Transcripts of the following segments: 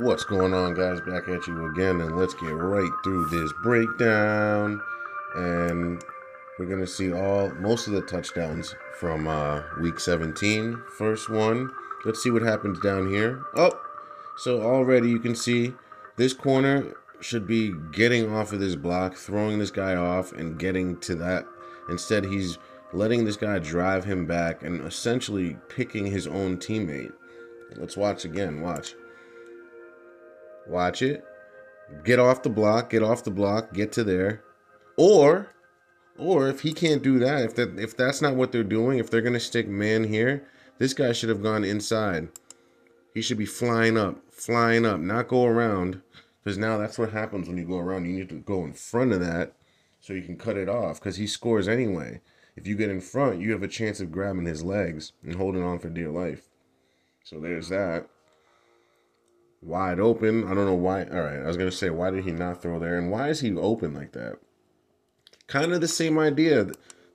What's going on, guys? Back at you again, and let's get right through this breakdown. And we're gonna see most of the touchdowns from week 17. First one. Let's see what happens down here. Oh, so already you can see this corner should be getting off of this block, throwing this guy off, and getting to that. Instead, he's letting this guy drive him back and essentially picking his own teammate. Let's watch again. Watch. Watch it. Get off the block, get off the block, get to there. Or if he can't do that, if that's not what they're doing, if they're gonna stick man here, this guy should have gone inside. He should be flying up, not go around. Because now that's what happens when you go around. You need to go in front of that so you can cut it off. Because he scores anyway. If you get in front, you have a chance of grabbing his legs and holding on for dear life. So there's that. Wide open. I don't know why. All right, I was going to say, why did he not throw there? And why is he open like that? Kind of the same idea.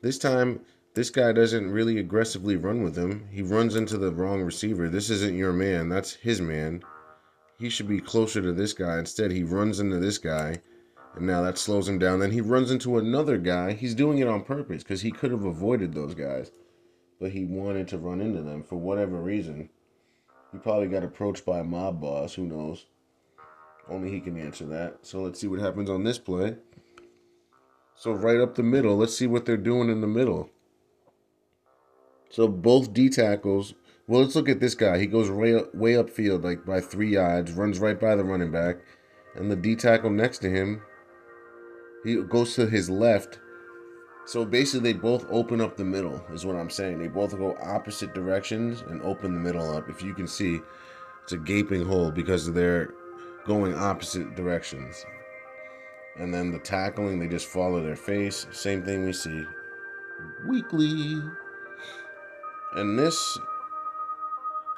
This time, this guy doesn't really aggressively run with him. He runs into the wrong receiver. This isn't your man. That's his man. He should be closer to this guy. Instead, he runs into this guy. And now that slows him down. Then he runs into another guy. He's doing it on purpose because he could have avoided those guys. But he wanted to run into them for whatever reason. He probably got approached by a mob boss. Who knows? Only he can answer that. So let's see what happens on this play. So right up the middle. Let's see what they're doing in the middle. So both D tackles. Well, let's look at this guy. He goes way upfield, like by 3 yards, runs right by the running back. And the D tackle next to him, he goes to his left. So basically, they both open up the middle, is what I'm saying. They both go opposite directions and open the middle up. If you can see, it's a gaping hole because they're going opposite directions. And then the tackling, they just follow their face. Same thing we see weekly. And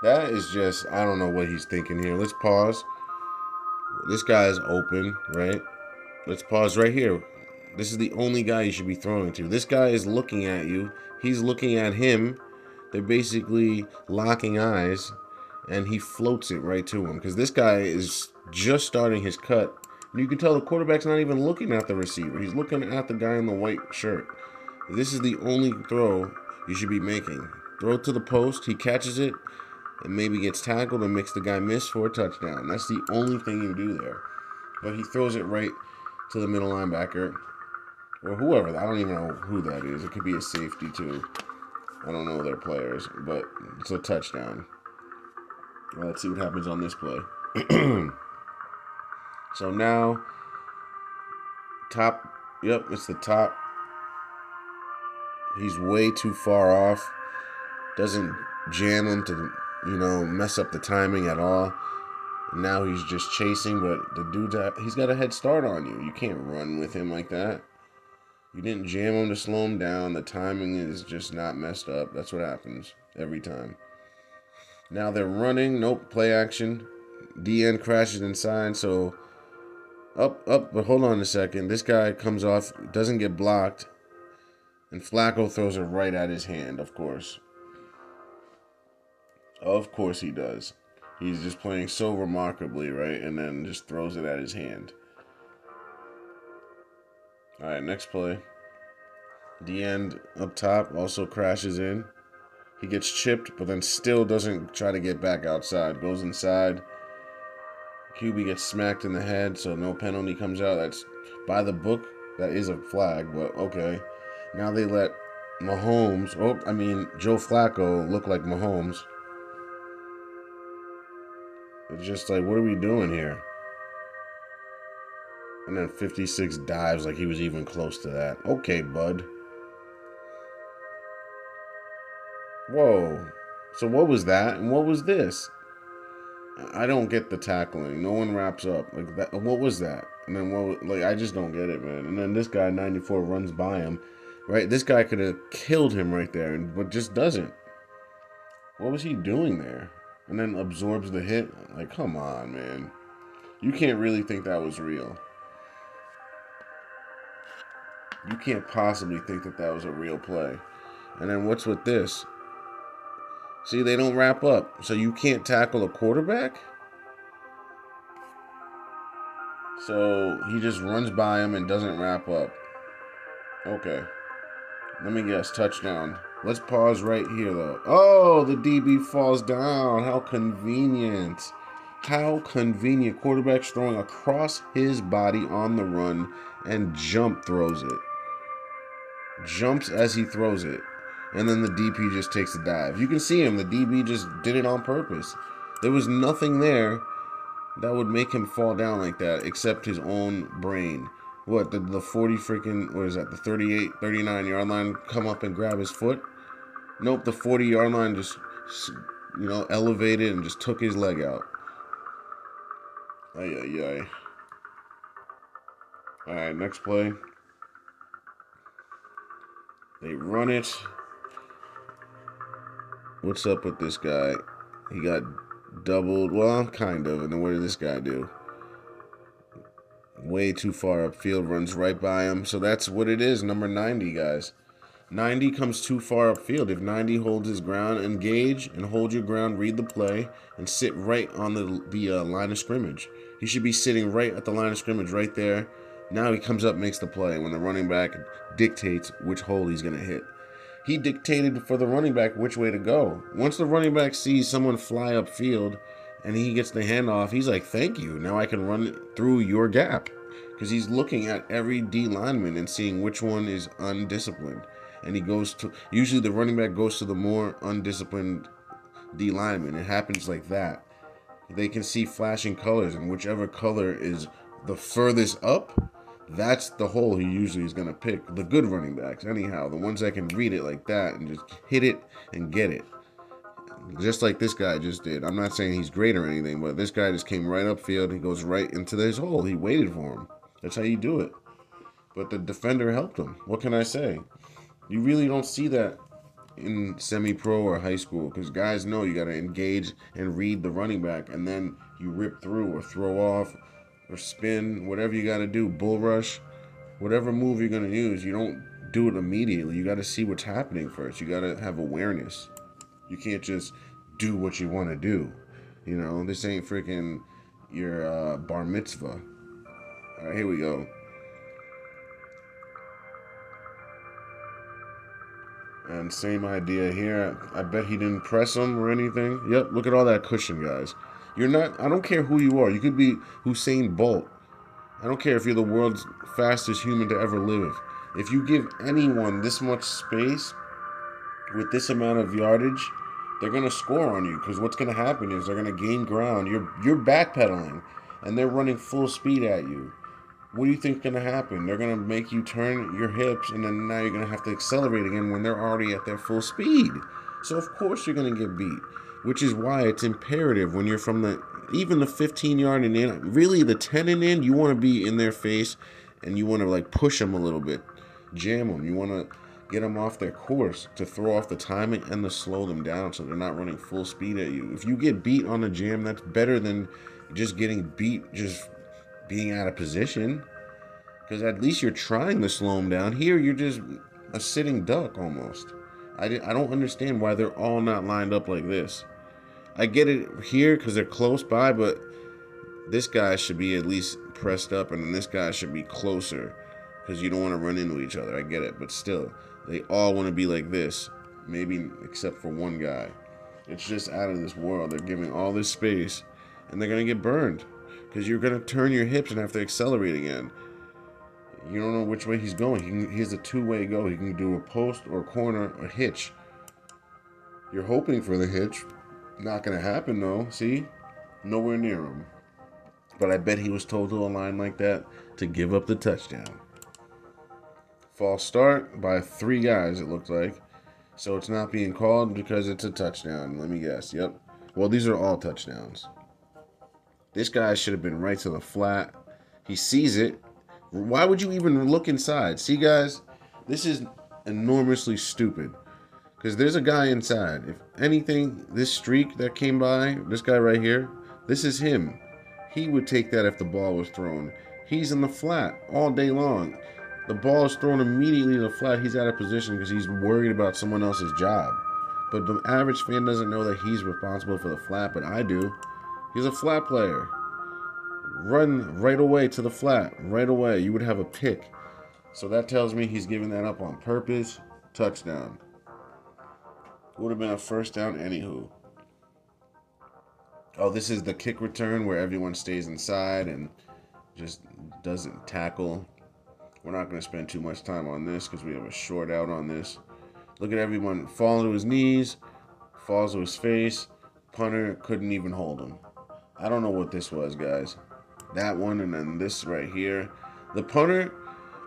that is just, I don't know what he's thinking here. Let's pause. This guy is open, right? Let's pause right here. This is the only guy you should be throwing to. This guy is looking at you. He's looking at him. They're basically locking eyes. And he floats it right to him. Because this guy is just starting his cut. And you can tell the quarterback's not even looking at the receiver. He's looking at the guy in the white shirt. This is the only throw you should be making. Throw it to the post. He catches it. And maybe gets tackled and makes the guy miss for a touchdown. That's the only thing you do there. But he throws it right to the middle linebacker. Or whoever. I don't even know who that is. It could be a safety too. I don't know their players. But it's a touchdown. Well, let's see what happens on this play. So now, top. Yep, it's the top. He's way too far off. Doesn't jam him to, mess up the timing at all. And now he's just chasing, but the dude, he's got a head start on you. You can't run with him like that. You didn't jam him to slow him down. The timing is just not messed up. That's what happens every time. Now they're running. Nope, play action. DN crashes inside, so up, but hold on a second. This guy comes off, doesn't get blocked, and Flacco throws it right at his hand, of course. Of course he does. He's just playing so remarkably, right? And then just throws it at his hand. All right, next play. The end up top also crashes in. He gets chipped, but then still doesn't try to get back outside. Goes inside. QB gets smacked in the head, so no penalty comes out. That's by the book. That is a flag, but okay. Now they let Joe Flacco look like Mahomes. It's just like, what are we doing here? And then 56 dives like he was even close to that. Okay, bud. Whoa. So what was that? And what was this? I don't get the tackling. No one wraps up. Like that. What was that? And then I just don't get it, man. And then this guy, 94, runs by him. Right? This guy could have killed him right there, but just doesn't. What was he doing there? And then absorbs the hit. Like, come on, man. You can't really think that was real. You can't possibly think that was a real play. And then what's with this? See, they don't wrap up. So you can't tackle a quarterback? So he just runs by him and doesn't wrap up. Okay. Let me guess. Touchdown. Let's pause right here, though. Oh, the DB falls down. How convenient. How convenient. Quarterback's throwing across his body on the run and jump throws it. Jumps as he throws it. And then the DP just takes a dive. You can see him. The DB just did it on purpose. There was nothing there that would make him fall down like that except his own brain. What, did the 40 freaking, what is that, the 38, 39 yard line come up and grab his foot? Nope, the 40 yard line just, elevated and just took his leg out. Ay, ay, ay. Alright, next play. They run it. What's up with this guy? He got doubled. Well, kind of. And then what did this guy do? Way too far upfield, runs right by him. So that's what it is, number 90, guys. 90 comes too far upfield. If 90 holds his ground, engage and hold your ground, read the play, and sit right on the line of scrimmage. He should be sitting right at the line of scrimmage right there. Now he comes up, makes the play when the running back dictates which hole he's going to hit. He dictated for the running back which way to go. Once the running back sees someone fly upfield and he gets the handoff, he's like, thank you. Now I can run through your gap. Because he's looking at every D lineman and seeing which one is undisciplined. And he goes to, usually the running back goes to the more undisciplined D lineman. It happens like that. They can see flashing colors, and whichever color is the furthest up, that's the hole he usually is going to pick. The good running backs, anyhow, the ones that can read it like that and just hit it and get it. Just like this guy just did. I'm not saying he's great or anything, but this guy just came right upfield. He goes right into his hole. He waited for him. That's how you do it. But the defender helped him. What can I say? You really don't see that in semi-pro or high school because guys know you got to engage and read the running back, and then you rip through or throw off or spin, whatever you got to do, bull rush, whatever move you're going to use. You don't do it immediately. You got to see what's happening first. You got to have awareness. You can't just do what you want to do. You know, this ain't freaking your bar mitzvah. All right, here we go. And same idea here. I bet he didn't press him or anything. Yep, look at all that cushion, guys. You're not, I don't care who you are. You could be Usain Bolt. I don't care if you're the world's fastest human to ever live. If you give anyone this much space with this amount of yardage, they're going to score on you. Because what's going to happen is they're going to gain ground. You're backpedaling, and they're running full speed at you. What do you think's going to happen? They're going to make you turn your hips, and then now you're going to have to accelerate again when they're already at their full speed. So, of course, you're going to get beat, which is why it's imperative when you're from even the 15-yard and in, really the 10 and in, you want to be in their face, and you want to, like, push them a little bit, jam them. You want to get them off their course to throw off the timing and to slow them down so they're not running full speed at you. If you get beat on a jam, that's better than just getting beat just being out of position, because at least you're trying to slow them down. Here you're just a sitting duck almost. I don't understand why they're all not lined up like this. I get it here because they're close by, but this guy should be at least pressed up, and then this guy should be closer because you don't want to run into each other. I get it, but still, they all want to be like this, maybe except for one guy. It's just out of this world. They're giving all this space, and they're going to get burned. Because you're going to turn your hips and have to accelerate again. You don't know which way he's going. He has a two-way go. He can do a post or corner or hitch. You're hoping for the hitch. Not going to happen, though. See? Nowhere near him. But I bet he was told to align like that to give up the touchdown. False start by 3 guys, it looked like. So it's not being called because it's a touchdown. Let me guess. Yep. Well, these are all touchdowns. This guy should have been right to the flat. He sees it. Why would you even look inside? See, guys, this is enormously stupid. Because there's a guy inside. If anything, this streak that came by, this guy right here, this is him. He would take that if the ball was thrown. He's in the flat all day long. The ball is thrown immediately in the flat. He's out of position because he's worried about someone else's job. But the average fan doesn't know that he's responsible for the flat, but I do. He's a flat player. Run right away to the flat. Right away. You would have a pick. So that tells me he's giving that up on purpose. Touchdown. Would have been a first down anywho. Oh, this is the kick return where everyone stays inside and just doesn't tackle. We're not going to spend too much time on this because we have a short out on this. Look at everyone fall to his knees, falls to his face. Punter couldn't even hold him. I don't know what this was, guys. That one and then this right here. The punter,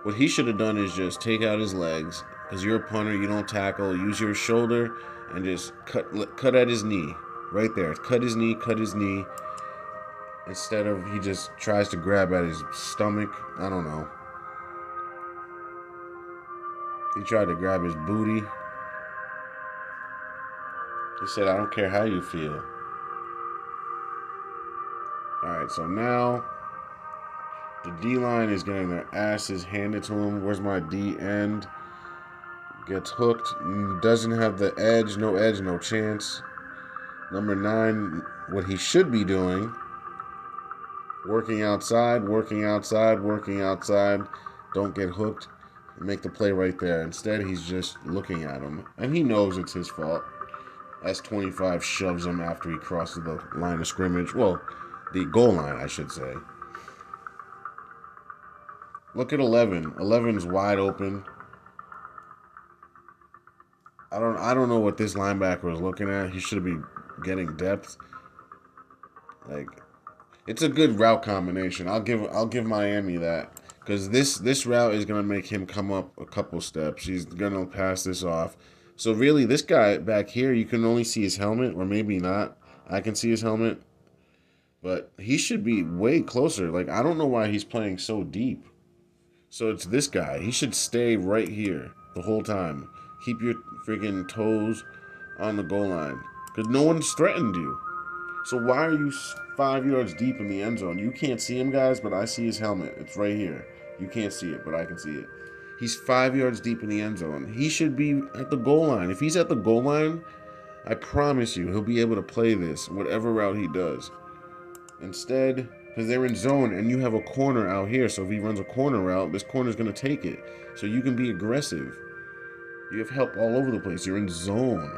what he should have done is just take out his legs. Because you're a punter, you don't tackle. Use your shoulder and just cut at his knee. Right there. Cut his knee, cut his knee. Instead of he just tries to grab at his stomach. I don't know. He tried to grab his booty. He said, I don't care how you feel. Alright, so now the D-line is getting their asses handed to him. Where's my D end? Gets hooked. Doesn't have the edge. No edge, no chance. Number 9, what he should be doing. Working outside, working outside, working outside. Don't get hooked. Make the play right there. Instead, he's just looking at him. And he knows it's his fault. As 25 shoves him after he crosses the line of scrimmage. Well, the goal line, I should say. Look at 11. 11's wide open. I don't know what this linebacker was looking at. He should be getting depth. Like, it's a good route combination. I'll give Miami that. Because this route is going to make him come up a couple steps. He's going to pass this off. So really, this guy back here, you can only see his helmet, or maybe not. I can see his helmet. But he should be way closer. Like, I don't know why he's playing so deep. So it's this guy. He should stay right here the whole time. Keep your freaking toes on the goal line. Because no one's threatened you. So why are you 5 yards deep in the end zone? You can't see him, guys, but I see his helmet. It's right here. You can't see it, but I can see it. He's 5 yards deep in the end zone. He should be at the goal line. If he's at the goal line, I promise you, he'll be able to play this, whatever route he does. Instead, because they're in zone and you have a corner out here, so if he runs a corner route, this corner's going to take it. So you can be aggressive. You have help all over the place. You're in zone.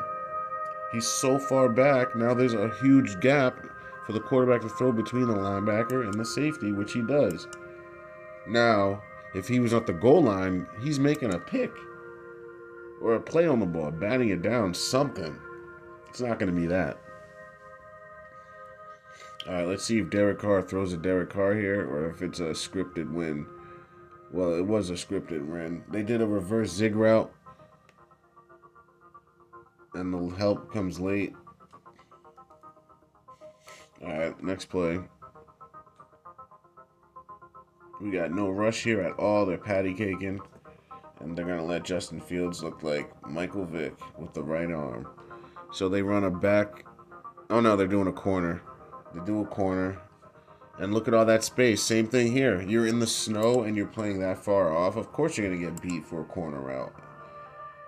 He's so far back, now there's a huge gap for the quarterback to throw between the linebacker and the safety, which he does. Now, if he was at the goal line, he's making a pick. Or a play on the ball, batting it down, something. It's not going to be that. Alright, let's see if Derek Carr throws a Derek Carr here, or if it's a scripted win. Well, it was a scripted win. They did a reverse zig route. And the help comes late. Alright, next play. We got no rush here at all. They're patty caking. And they're going to let Justin Fields look like Michael Vick with the right arm. So they run a back. Oh no, they're doing a corner. They do a corner. And look at all that space. Same thing here. You're in the snow and you're playing that far off. Of course you're going to get beat for a corner route.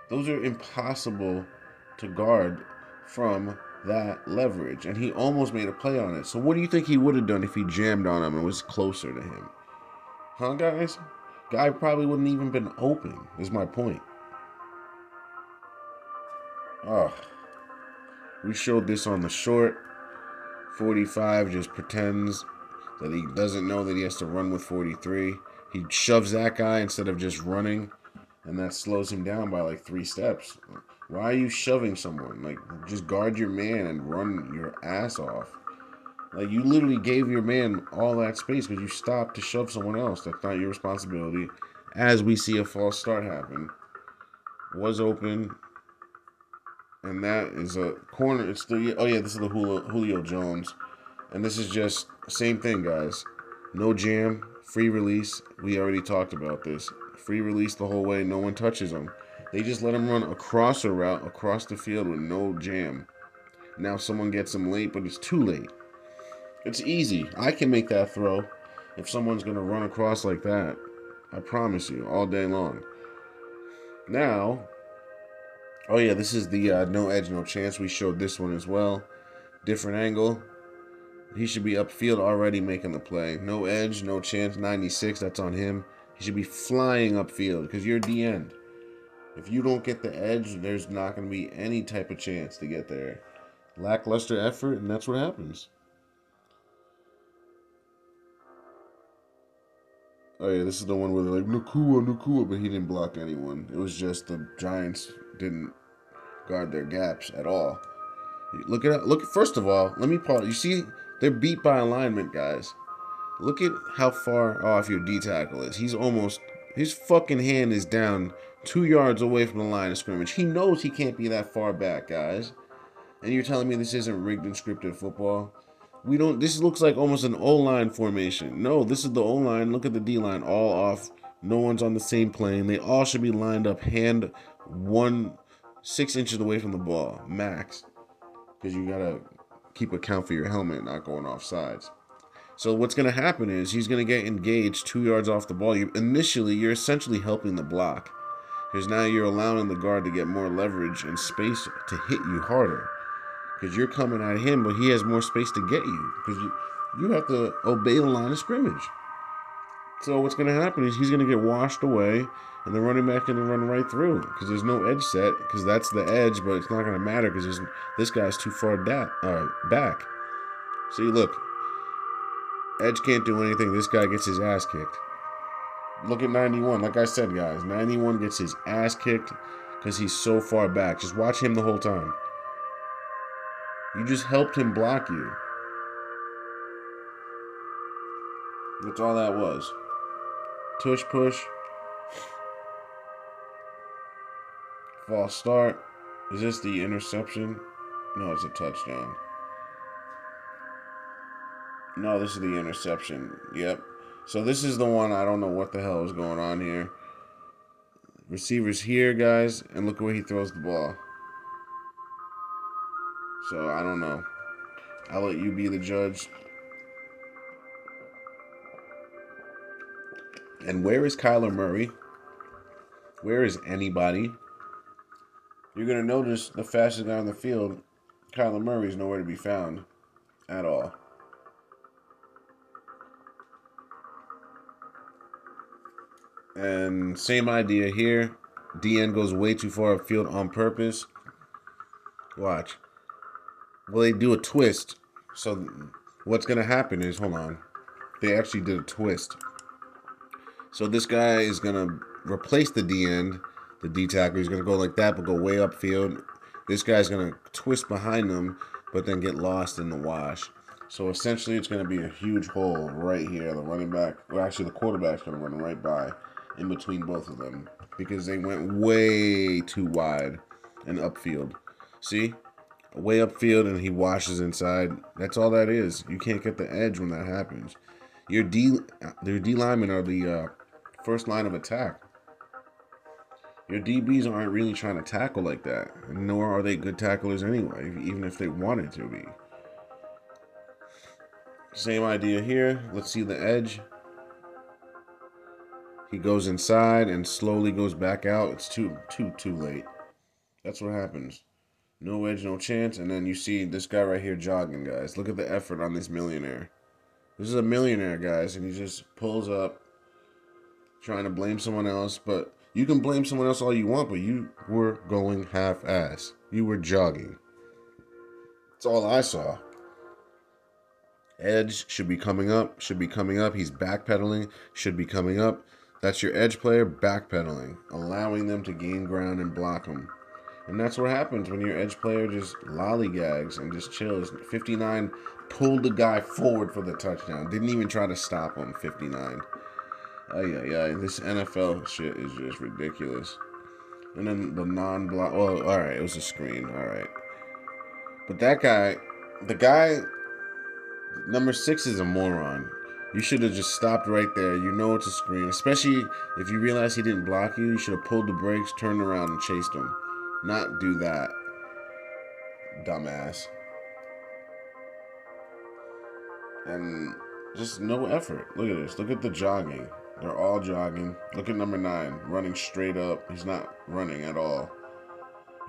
Those are impossible to guard from that leverage. And he almost made a play on it. So what do you think he would have done if he jammed on him and was closer to him? Huh, guys? Guy probably wouldn't even been open, is my point. Oh. We showed this on the short. 45 just pretends that he doesn't know that he has to run with 43. He shoves that guy instead of just running, and that slows him down by like 3 steps. Why are you shoving someone? Like, just guard your man and run your ass off. Like, you literally gave your man all that space because you stopped to shove someone else. That's not your responsibility. As we see a false start happen. Was open. And that is a corner. It's the, oh yeah, this is the Julio Jones. And this is just same thing, guys. No jam, free release. We already talked about this. Free release the whole way. No one touches him. They just let him run across a route, across the field with no jam. Now someone gets him late, but it's too late. It's easy. I can make that throw if someone's going to run across like that. I promise you, all day long. Now, oh yeah, this is the no edge, no chance. We showed this one as well. Different angle. He should be upfield already making the play. No edge, no chance. 96, that's on him. He should be flying upfield because you're the end. If you don't get the edge, there's not going to be any type of chance to get there. Lackluster effort, and that's what happens. Oh yeah, this is the one where they're like, Nakua, but he didn't block anyone. It was just the Giants didn't guard their gaps at all. Look. First of all, let me pause. You see, they're beat by alignment, guys. Look at how far off your D tackle is. His fucking hand is down 2 yards away from the line of scrimmage. He knows he can't be that far back, guys. And you're telling me this isn't rigged and scripted football? This looks like almost an O-line formation. No, this is the O-line. Look at the D-line, all off. No one's on the same plane. They all should be lined up, hand 6 inches away from the ball, max. Because you got to keep account for your helmet not going off sides. So what's going to happen is he's going to get engaged 2 yards off the ball. Initially, you're essentially helping the block. Because now you're allowing the guard to get more leverage and space to hit you harder. Because you're coming at him, but he has more space to get you. Because you have to obey the line of scrimmage. So what's going to happen is he's going to get washed away, and the running back going to run right through. Because there's no edge set, because that's the edge, but it's not going to matter because this guy's too far back. See, look. Edge can't do anything. This guy gets his ass kicked. Look at 91. Like I said, guys, 91 gets his ass kicked because he's so far back. Just watch him the whole time. You just helped him block you. That's all that was. Tush push. False start. Is this the interception? No, it's a touchdown. No, this is the interception. Yep. So this is the one. I don't know what the hell is going on here. Receiver's here, guys, and look where he throws the ball. So I don't know. I'll let you be the judge. And where is Kyler Murray? Where is anybody? You're going to notice the fastest guy on the field, Kyler Murray, is nowhere to be found at all. And same idea here. DN goes way too far upfield on purpose. Watch. Well, they do a twist. So what's going to happen is, hold on. They actually did a twist. So this guy is going to replace the DN, the D tackle. He's going to go like that, but go way upfield. This guy's going to twist behind him, but then get lost in the wash. So essentially, it's going to be a huge hole right here. The running back, well, actually, the quarterback's going to run right by in between both of them because they went way too wide and upfield. See? Way upfield and he washes inside. That's all that is. You can't get the edge when that happens. Their D linemen are the first line of attack. Your DBs aren't really trying to tackle like that, nor are they good tacklers anyway, even if they wanted to be. Same idea here. Let's see the edge. He goes inside and slowly goes back out. It's too late. That's what happens. No edge, no chance. And then you see this guy right here jogging, guys. Look at the effort on this millionaire. This is a millionaire, guys, and he just pulls up trying to blame someone else. But you can blame someone else all you want, but you were going half-ass. You were jogging. That's all I saw. Edge should be coming up. Should be coming up. He's backpedaling. Should be coming up. That's your edge player backpedaling, allowing them to gain ground and block them. And that's what happens when your edge player just lollygags and just chills. 59 pulled the guy forward for the touchdown. Didn't even try to stop him, 59. Yeah. This NFL shit is just ridiculous. And then the non-block. Well, all right, it was a screen. All right. But that guy, the guy, number 6 is a moron. You should have just stopped right there. You know it's a screen. Especially if you realize he didn't block you, you should have pulled the brakes, turned around, and chased him. Not do that. Dumbass. And just no effort. Look at this. Look at the jogging. They're all jogging. Look at number 9. Running straight up. He's not running at all.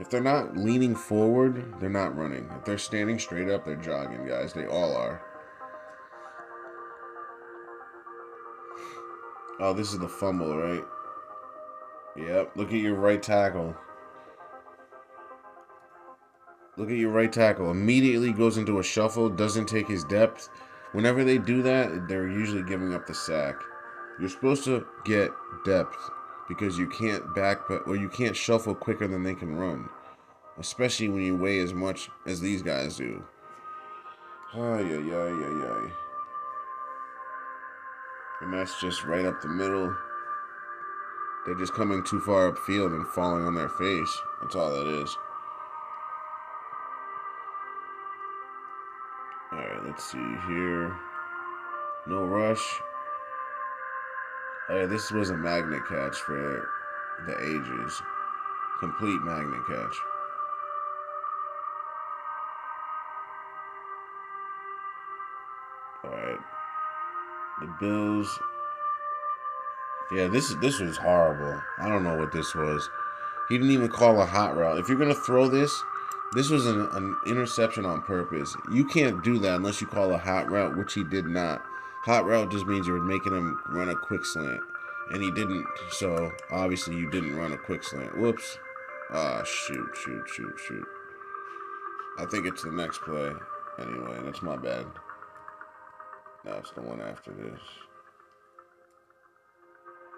If they're not leaning forward, they're not running. If they're standing straight up, they're jogging, guys. They all are. Oh, this is the fumble, right? Yep. Look at your right tackle. Look at your right tackle. Immediately goes into a shuffle, doesn't take his depth. Whenever they do that, they're usually giving up the sack. You're supposed to get depth because you can't or you can't shuffle quicker than they can run, especially when you weigh as much as these guys do. Ay, ay, ay, ay, ay. And that's just right up the middle. They're just coming too far upfield and falling on their face. That's all that is. Alright, let's see here. No rush. Oh yeah, this was a magnet catch for the ages. Complete magnet catch. Alright. The Bills. Yeah, this was horrible. I don't know what this was. He didn't even call a hot route. If you're gonna throw this was an interception on purpose. You can't do that unless you call a hot route, which he did not. Hot route just means you're making him run a quick slant, and he didn't. So obviously you didn't run a quick slant. Whoops. Ah, shoot, shoot, shoot, shoot. I think it's the next play. Anyway, that's my bad. No, it's the one after this.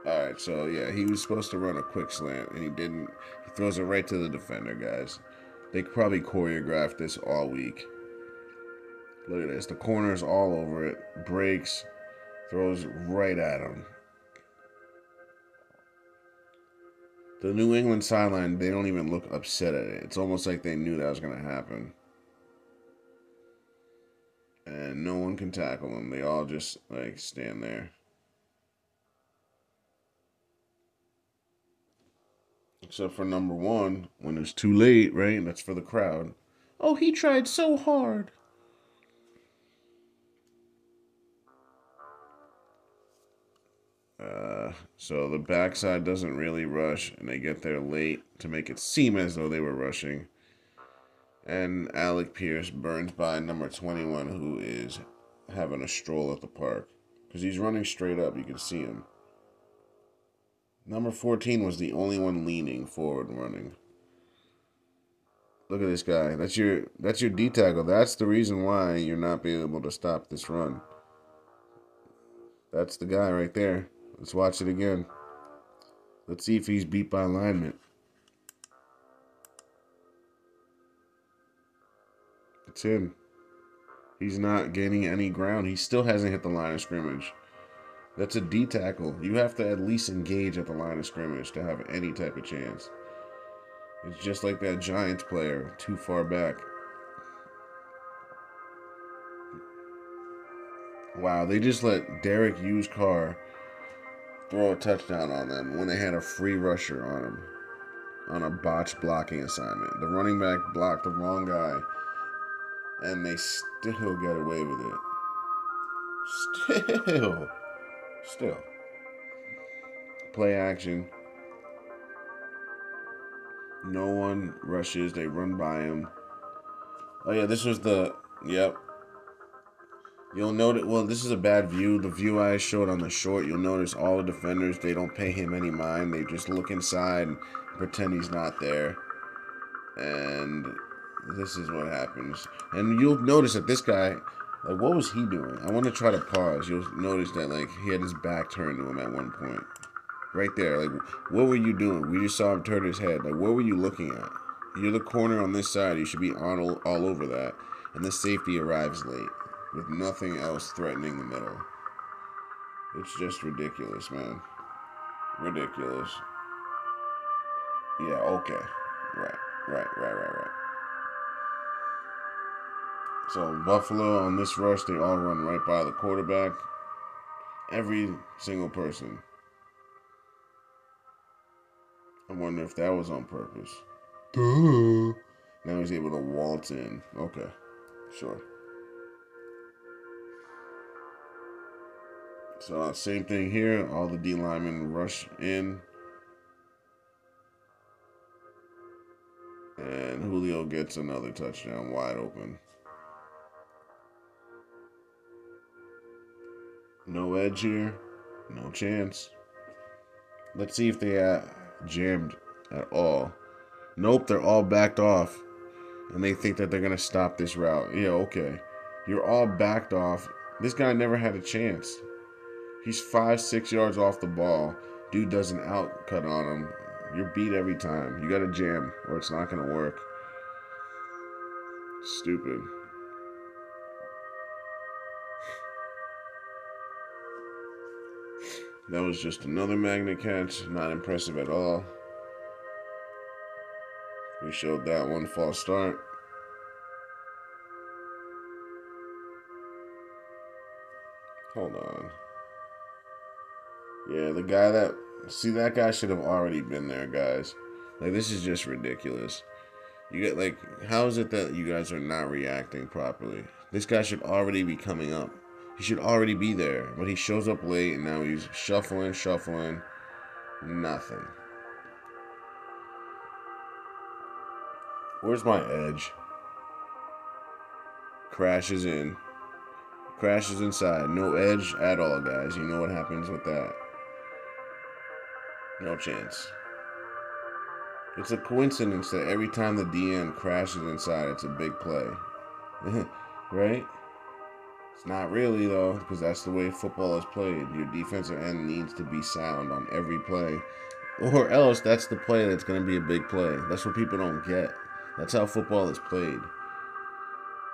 Alright, so yeah, he was supposed to run a quick slant, and he didn't. He throws it right to the defender, guys. They probably choreographed this all week. Look at this. The corner's all over it. Breaks. Throws right at him. The New England sideline, they don't even look upset at it. It's almost like they knew that was going to happen. And no one can tackle them. They all just, like, stand there. Except for number one, when it's too late, right? That's for the crowd. Oh, he tried so hard. So the backside doesn't really rush, and they get there late to make it seem as though they were rushing. And Alec Pierce burns by number 21, who is having a stroll at the park. Because he's running straight up. You can see him. Number 14 was the only one leaning forward running. Look at this guy. That's your D tackle. That's the reason why you're not being able to stop this run. That's the guy right there. Let's watch it again. Let's see if he's beat by alignment. It's him. He's not gaining any ground. He still hasn't hit the line of scrimmage. That's a D tackle. You have to at least engage at the line of scrimmage to have any type of chance. It's just like that Giants player, too far back. Wow, they just let Derek Hughes' car throw a touchdown on them when they had a free rusher on him on a botched blocking assignment. The running back blocked the wrong guy, and they still get away with it. Still. Play action. No one rushes. They run by him. Oh, yeah, this was the... Yep. You'll notice... Well, this is a bad view. The view I showed on the short, you'll notice all the defenders, they don't pay him any mind. They just look inside and pretend he's not there. And this is what happens. And you'll notice that this guy... Like, what was he doing? I want to try to pause. You'll notice that, like, he had his back turned to him at one point. Right there. Like, what were you doing? We just saw him turn his head. Like, what were you looking at? You're the corner on this side. You should be on all over that. And the safety arrives late with nothing else threatening the middle. It's just ridiculous, man. Ridiculous. Yeah, okay. Right. So Buffalo on this rush, they all run right by the quarterback. Every single person. I wonder if that was on purpose. Duh. Now he's able to waltz in. Okay, sure. So same thing here. All the D linemen rush in. And Julio gets another touchdown wide open. No edge here. No chance. Let's see if they jammed at all. Nope, they're all backed off. And they think that they're going to stop this route. Yeah, okay. You're all backed off. This guy never had a chance. He's 5, 6 yards off the ball. Dude does an outcut on him. You're beat every time. You got to jam or it's not going to work. Stupid. That was just another magnet catch. Not impressive at all. We showed that one false start. Hold on. Yeah, the guy that... See, that guy should have already been there, guys. Like, this is just ridiculous. You get, like, how is it that you guys are not reacting properly? This guy should already be coming up. He should already be there. But he shows up late, and now he's shuffling. Nothing. Where's my edge? Crashes in. Crashes inside. No edge at all, guys. You know what happens with that. No chance. It's a coincidence that every time the DN crashes inside, it's a big play. Right? It's not really, though, because that's the way football is played. Your defensive end needs to be sound on every play. Or else, that's the play that's going to be a big play. That's what people don't get. That's how football is played.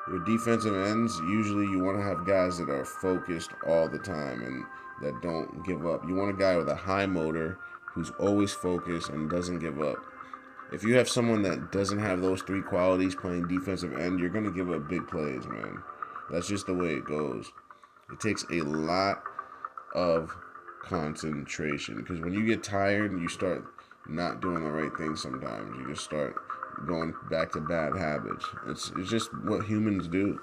Your defensive ends, usually you want to have guys that are focused all the time and that don't give up. You want a guy with a high motor who's always focused and doesn't give up. If you have someone that doesn't have those three qualities playing defensive end, you're going to give up big plays, man. That's just the way it goes. It takes a lot of concentration because when you get tired, you start not doing the right thing sometimes. You just start going back to bad habits. It's just what humans do.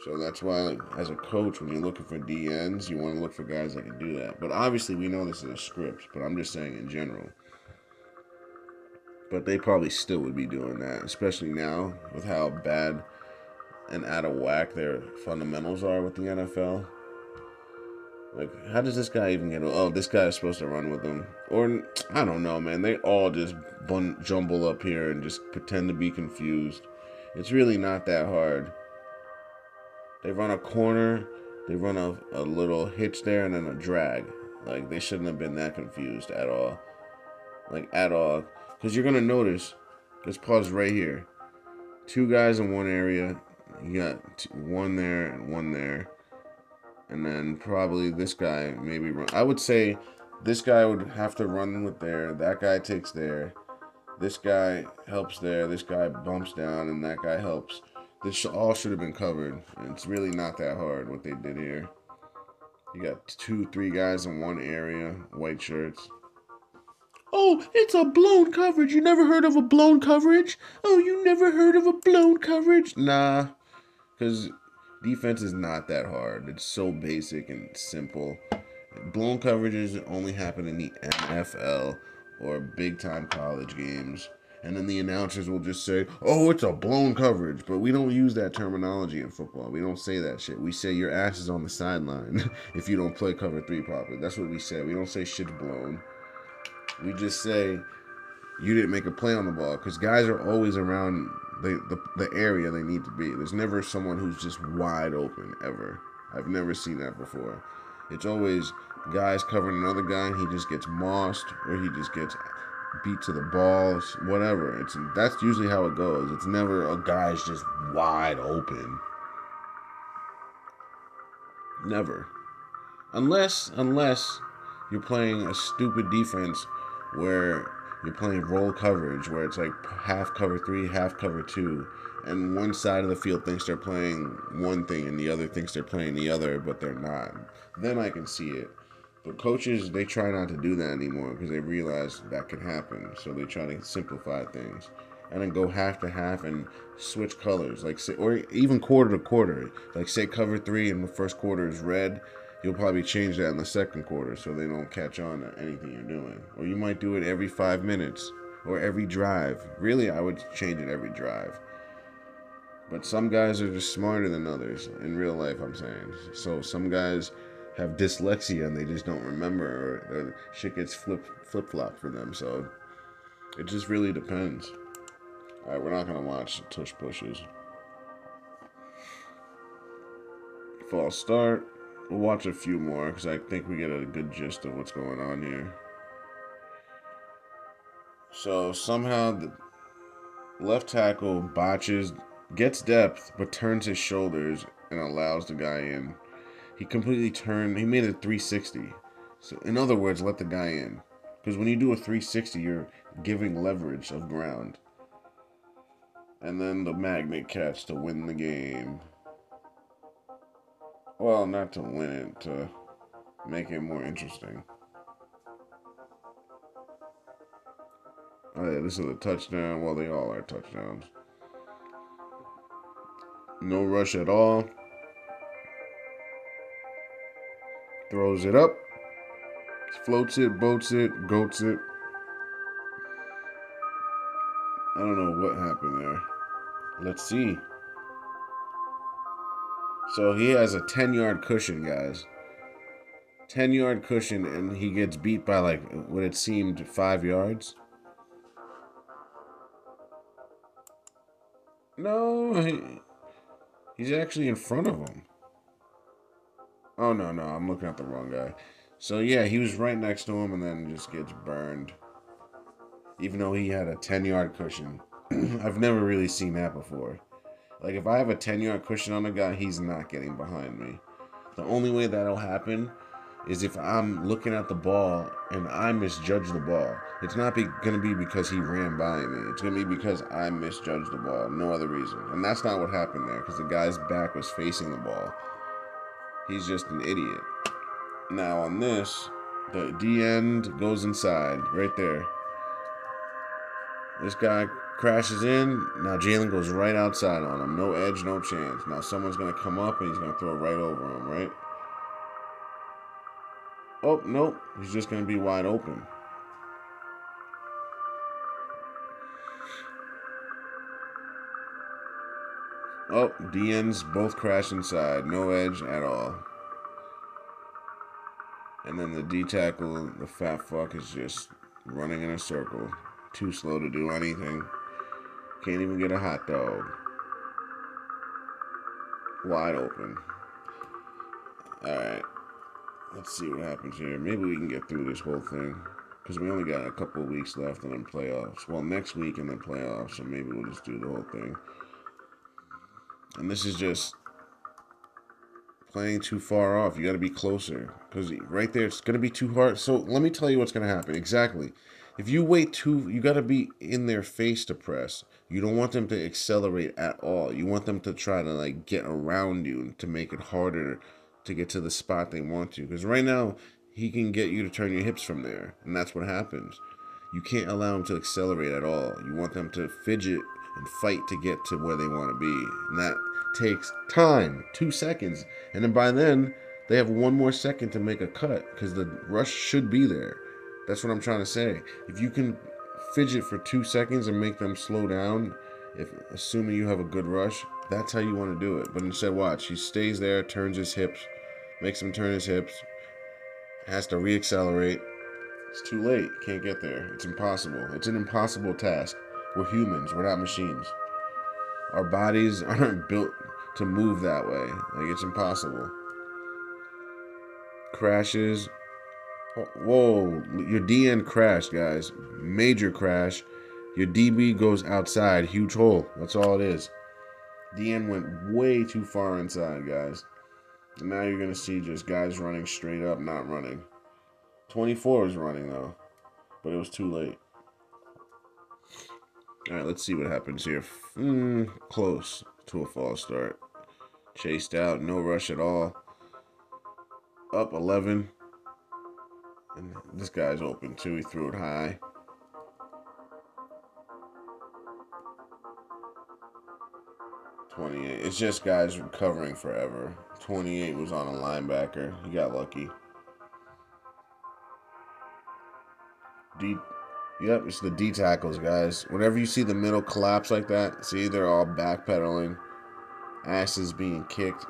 So that's why, like, as a coach, when you're looking for DNs, you want to look for guys that can do that. But obviously, we know this is a script, but I'm just saying in general. But they probably still would be doing that, especially now with how bad and out of whack their fundamentals are with the NFL. Like, how does this guy even get... Oh, this guy is supposed to run with them. Or, I don't know, man. They all just jumble up here and just pretend to be confused. It's really not that hard. They run a corner, they run a little hitch there, and then a drag. Like, they shouldn't have been that confused at all. Like, at all. Because you're going to notice, let's pause right here. Two guys in one area. You got one there and one there. And then probably this guy maybe run. I would say this guy would have to run with there. That guy takes there. This guy helps there. This guy bumps down, and that guy helps. This all should have been covered. And it's really not that hard what they did here. You got 2-3 guys in one area, white shirts. Oh, it's a blown coverage. You never heard of a blown coverage? Oh, you never heard of a blown coverage? Nah, because defense is not that hard. It's so basic and simple. Blown coverages only happen in the NFL or big-time college games. And then the announcers will just say, oh, it's a blown coverage. But we don't use that terminology in football. We don't say that shit. We say your ass is on the sideline if you don't play cover 3 properly. That's what we say. We don't say shit's blown. We just say you didn't make a play on the ball because guys are always around the area they need to be. There's never someone who's just wide open, ever. I've never seen that before. It's always guys covering another guy and he just gets mossed or he just gets beat to the balls, whatever. That's usually how it goes. It's never a guy's just wide open. Never. Unless you're playing a stupid defense where you're playing roll coverage, where it's like half cover 3, half cover 2, and one side of the field thinks they're playing one thing and the other thinks they're playing the other, but they're not. Then I can see it. But coaches, they try not to do that anymore because they realize that can happen. So they try to simplify things and then go half to half and switch colors, like say, or even quarter to quarter. Like say cover 3 in the first quarter is red. You'll probably change that in the second quarter so they don't catch on to anything you're doing. Or you might do it every 5 minutes or every drive. Really, I would change it every drive. But some guys are just smarter than others in real life, I'm saying. So some guys have dyslexia and they just don't remember, or shit gets flip-flop for them. So it just really depends. All right, we're not gonna watch tush pushes. False start. We'll watch a few more because I think we get a good gist of what's going on here. So somehow the left tackle botches, gets depth, but turns his shoulders and allows the guy in. He completely turned. He made a 360. So in other words, let the guy in. Because when you do a 360, you're giving leverage of ground. And then the magnet catch to win the game. Well, not to win it, to make it more interesting. Oh yeah, this is a touchdown. Well, they all are touchdowns. No rush at all. Throws it up. Floats it, boats it, goats it. I don't know what happened there. Let's see. So he has a 10-yard cushion, guys. 10-yard cushion, and he gets beat by like what it seemed 5 yards. No, he's actually in front of him. Oh, no, I'm looking at the wrong guy. So, yeah, he was right next to him and then just gets burned. Even though he had a 10-yard cushion. I've never really seen that before. Like, if I have a 10-yard cushion on a guy, he's not getting behind me. The only way that'll happen is if I'm looking at the ball and I misjudge the ball. It's not going to be because he ran by me. It's going to be because I misjudged the ball. No other reason. And that's not what happened there because the guy's back was facing the ball. He's just an idiot. Now on this, the D end goes inside right there. This guy crashes in. Now Jalen goes right outside on him. No edge, no chance. Now someone's going to come up and he's going to throw it right over him, right? Oh, nope. He's just going to be wide open. Oh, DNs both crash inside. No edge at all. And then the D tackle, the fat fuck, is just running in a circle. Too slow to do anything. Can't even get a hot dog. Wide open. Alright. Let's see what happens here. Maybe we can get through this whole thing. Because we only got a couple of weeks left and then playoffs. Well, next week and then playoffs. So maybe we'll just do the whole thing. And this is just playing too far off. You got to be closer. Because right there, it's going to be too hard. So let me tell you what's going to happen. Exactly. If you wait too, you got to be in their face to press. You don't want them to accelerate at all. You want them to try to like get around you to make it harder to get to the spot they want to. Because right now, he can get you to turn your hips from there. And that's what happens. You can't allow them to accelerate at all. You want them to fidget and fight to get to where they want to be. And that takes time, 2 seconds. And then by then, they have 1 more second to make a cut because the rush should be there. That's what I'm trying to say. If you can fidget for 2 seconds and make them slow down, assuming you have a good rush, that's how you want to do it. But instead, watch. He stays there, turns his hips, makes him turn his hips, has to reaccelerate. It's too late. Can't get there. It's impossible. It's an impossible task. We're humans. We're not machines. Our bodies aren't built to move that way. Like, it's impossible. Crashes. Whoa. Your DN crashed, guys. Major crash. Your DB goes outside. Huge hole. That's all it is. DN went way too far inside, guys. And now you're going to see just guys running straight up, not running. 24 is running, though. But it was too late. Alright, let's see what happens here. Close to a false start. Chased out, no rush at all. Up 11. And this guy's open too. He threw it high. .28. It's just guys recovering forever. 28 was on a linebacker. He got lucky. Yep, it's the D tackles, guys. Whenever you see the middle collapse like that, see, they're all backpedaling. Asses being kicked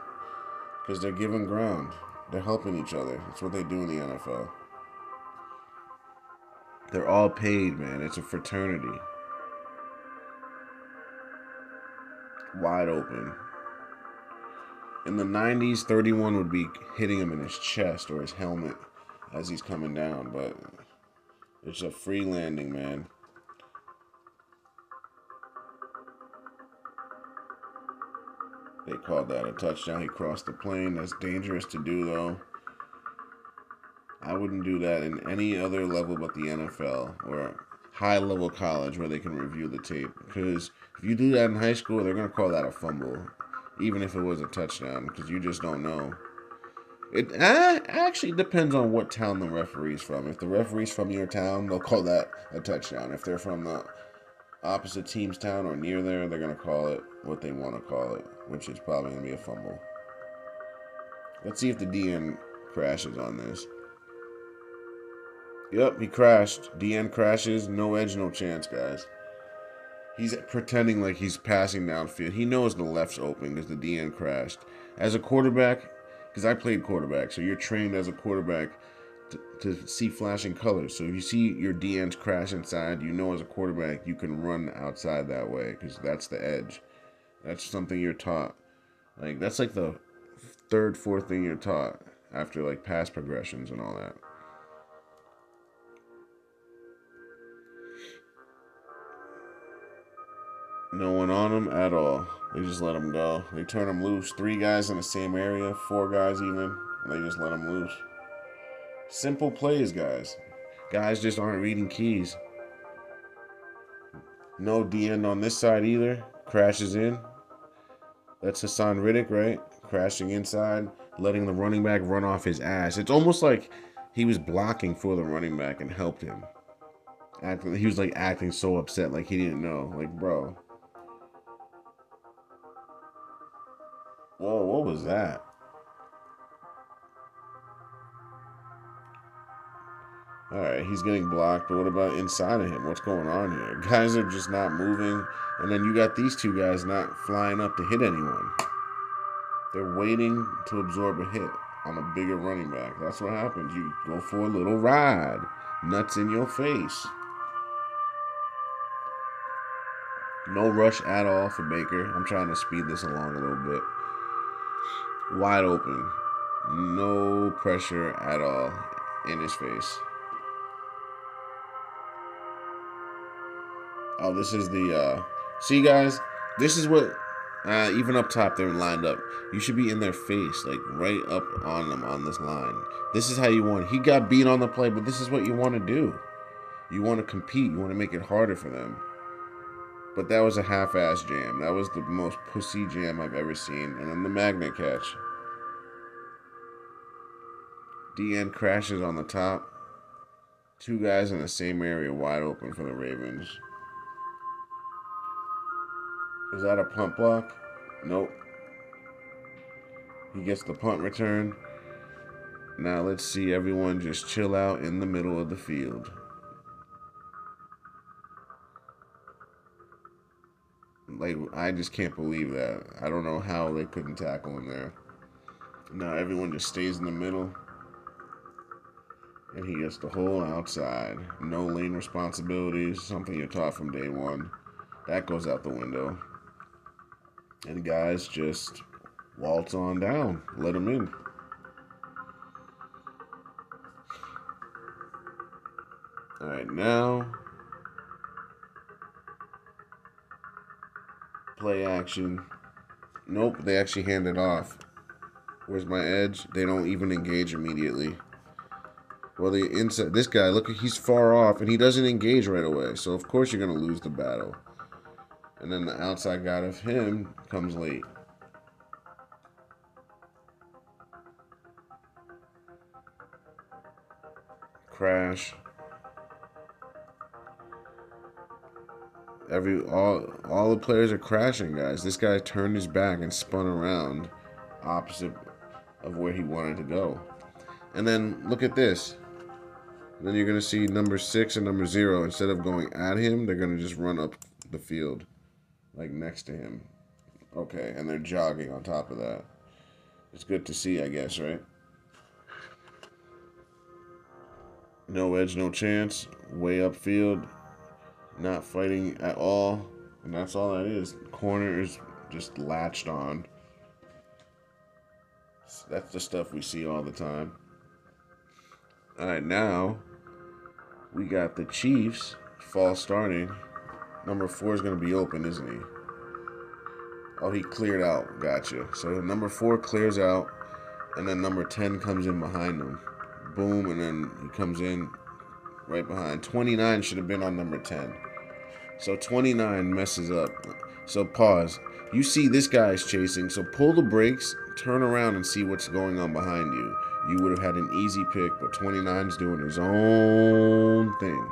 because they're giving ground. They're helping each other. That's what they do in the NFL. They're all paid, man. It's a fraternity. Wide open. In the 90s, 31 would be hitting him in his chest or his helmet as he's coming down, but it's a free landing, man. They called that a touchdown. He crossed the plane. That's dangerous to do, though. I wouldn't do that in any other level but the NFL or high-level college where they can review the tape. Because if you do that in high school, they're going to call that a fumble, even if it was a touchdown, because you just don't know. It actually depends on what town the referee's from. If the referee's from your town, they'll call that a touchdown. If they're from the opposite team's town or near there, they're going to call it what they want to call it, which is probably going to be a fumble. Let's see if the DN crashes on this. Yep, he crashed. DN crashes. No edge, no chance, guys. He's pretending like he's passing downfield. He knows the left's open because the DN crashed. As a quarterback, because I played quarterback, so you're trained as a quarterback to see flashing colors. So if you see your DNs crash inside, you know as a quarterback you can run outside that way because that's the edge. That's something you're taught. Like that's like the third, fourth thing you're taught after like pass progressions and all that. No one on him at all. They just let him go. They turn him loose. 3 guys in the same area, 4 guys even. They just let him loose. Simple plays, guys. Guys just aren't reading keys. No D end on this side either. Crashes in. That's Hassan Riddick, right? Crashing inside, letting the running back run off his ass. It's almost like he was blocking for the running back and helped him. He was like acting so upset, like he didn't know. Like, bro. Whoa, what was that? Alright, he's getting blocked, but what about inside of him? What's going on here? Guys are just not moving, and then you got these 2 guys not flying up to hit anyone. They're waiting to absorb a hit on a bigger running back. That's what happens. You go for a little ride. Nuts in your face. No rush at all for Baker. I'm trying to speed this along a little bit. Wide open. No pressure at all in his face. Oh, this is the, see guys, this is what, even up top they're lined up. You should be in their face, like right up on them on this line. This is how you want, he got beat on the play, but this is what you want to do. You want to compete, you want to make it harder for them. But that was a half-ass jam. That was the most pussy jam I've ever seen. And then the magnet catch. DN crashes on the top. 2 guys in the same area wide open for the Ravens. Is that a punt block? Nope. He gets the punt return. Now let's see everyone just chill out in the middle of the field. Like, I just can't believe that. I don't know how they couldn't tackle him there. Now everyone just stays in the middle. And he gets the whole outside. No lane responsibilities. Something you're taught from day one. That goes out the window. And guys just waltz on down. Let him in. Alright, now play action. Nope, they actually hand it off. Where's my edge? They don't even engage immediately. Well, the inside, this guy, look, he's far off, and he doesn't engage right away. So, of course, you're going to lose the battle. And then the outside guy of him comes late. Crash. All the players are crashing, guys. This guy turned his back and spun around opposite of where he wanted to go. And then, look at this. Then you're going to see number 6 and number 0. Instead of going at him, they're going to just run up the field. Like next to him. Okay, and they're jogging on top of that. It's good to see, I guess, right? No edge, no chance. Way upfield. Not fighting at all. And that's all that is. Corner is just latched on. That's the stuff we see all the time. All right, now we got the Chiefs false starting. Number 4 is going to be open, isn't he? Oh, he cleared out. Gotcha. So number 4 clears out, and then number 10 comes in behind him. Boom, and then he comes in right behind. 29 should have been on number 10. So 29 messes up. So pause. You see this guy is chasing, so pull the brakes, turn around and see what's going on behind you. You would have had an easy pick, but 29's doing his own thing.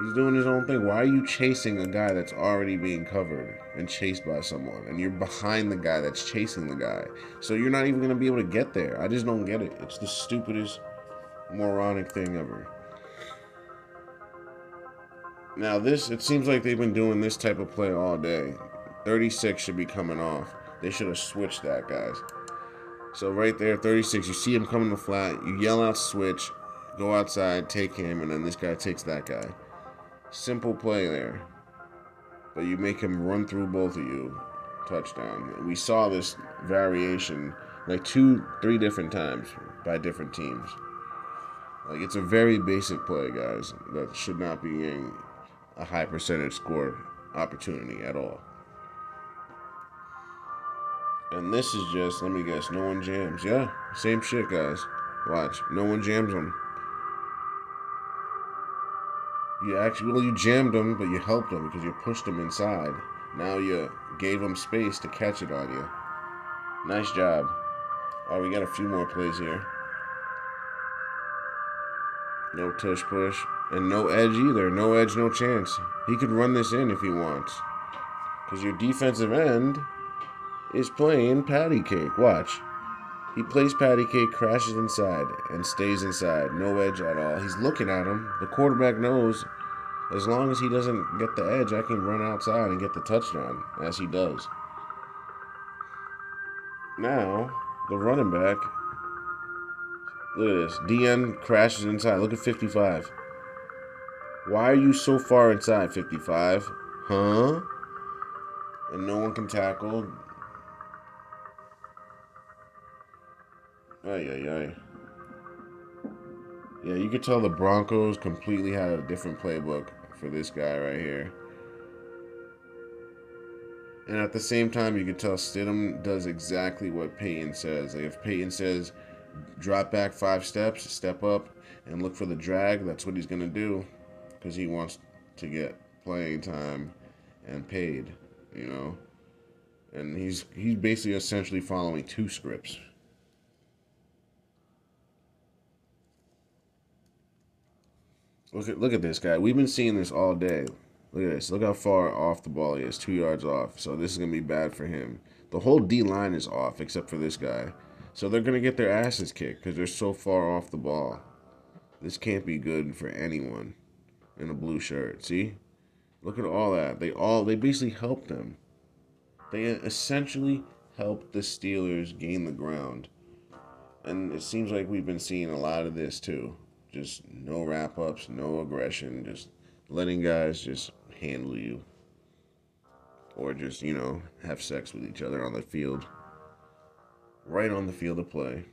He's doing his own thing. Why are you chasing a guy that's already being covered and chased by someone? And you're behind the guy that's chasing the guy. So you're not even going to be able to get there. I just don't get it. It's the stupidest, moronic thing ever. Now this, it seems like they've been doing this type of play all day. 36 should be coming off. They should have switched that, guys. So right there, 36, you see him coming to flat. You yell out switch, go outside, take him, and then this guy takes that guy. Simple play there. But you make him run through both of you. Touchdown. We saw this variation like 2-3 different times by different teams. Like, it's a very basic play, guys, that should not be in a high percentage score opportunity at all. And this is just, let me guess, no one jams. Yeah, same shit, guys. Watch. No one jams them. You jammed them, but you helped them because you pushed them inside. Now you gave them space to catch it on you. Nice job. Oh, we got a few more plays here. No tush push. And no edge either. No edge, no chance. He could run this in if he wants. Because your defensive end is playing patty cake. Watch. He plays patty cake, crashes inside, and stays inside. No edge at all. He's looking at him. The quarterback knows as long as he doesn't get the edge, I can run outside and get the touchdown, as he does. Now, the running back, look at this. DN crashes inside. Look at 55. Why are you so far inside, 55? Huh? And no one can tackle. Ay. Yeah, you could tell the Broncos completely had a different playbook for this guy right here. And at the same time, you could tell Stidham does exactly what Peyton says. Like, if Peyton says, drop back 5 steps, step up, and look for the drag, that's what he's going to do. Because he wants to get playing time and paid, you know. And he's basically essentially following 2 scripts. Look at this guy. We've been seeing this all day. Look at this. Look how far off the ball he is. 2 yards off. So this is going to be bad for him. The whole D-line is off except for this guy. So they're going to get their asses kicked because they're so far off the ball. This can't be good for anyone in a blue shirt. See? Look at all that. They basically helped them. They essentially helped the Steelers gain the ground. And it seems like we've been seeing a lot of this too. Just no wrap-ups, no aggression, just letting guys just handle you. Or just, you know, have sex with each other on the field. Right on the field of play.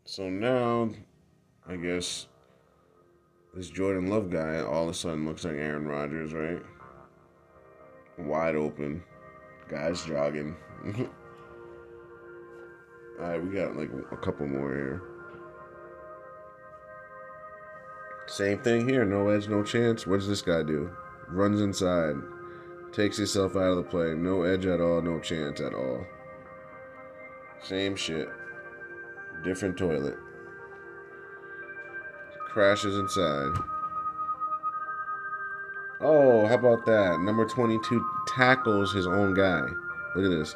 So now, I guess, this Jordan Love guy all of a sudden looks like Aaron Rodgers, right? Wide open. Guys jogging. Alright, we got like a couple more here. Same thing here. No edge, no chance. What does this guy do? Runs inside. Takes himself out of the play. No edge at all, no chance at all. Same shit. Different toilet. Crashes inside. Oh, how about that? Number 22 tackles his own guy. Look at this.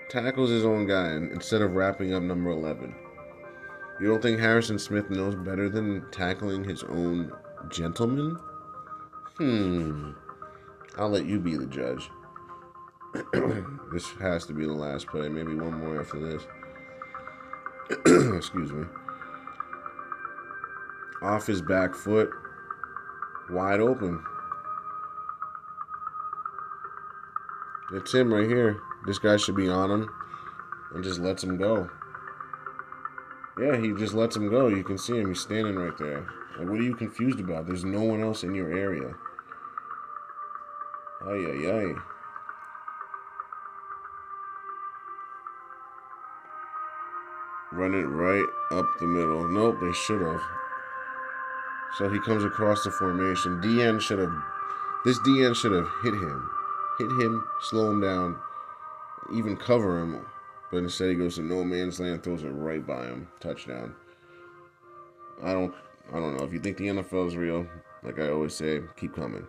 Tackles his own guy instead of wrapping up number 11. You don't think Harrison Smith knows better than tackling his own gentleman? I'll let you be the judge. This has to be the last play. Maybe one more after this. Excuse me. Off his back foot. Wide open. It's him right here. This guy should be on him and just lets him go. Yeah, he just lets him go. You can see him. He's standing right there. Like, what are you confused about? There's no one else in your area. Ay, ay, ay. Run it right up the middle. Nope, they should have. So he comes across the formation. DN should have. This DN should have hit him. Hit him, slow him down, even cover him. But instead he goes to no man's land, throws it right by him. Touchdown. I don't know. If you think the NFL is real, like I always say, keep coming.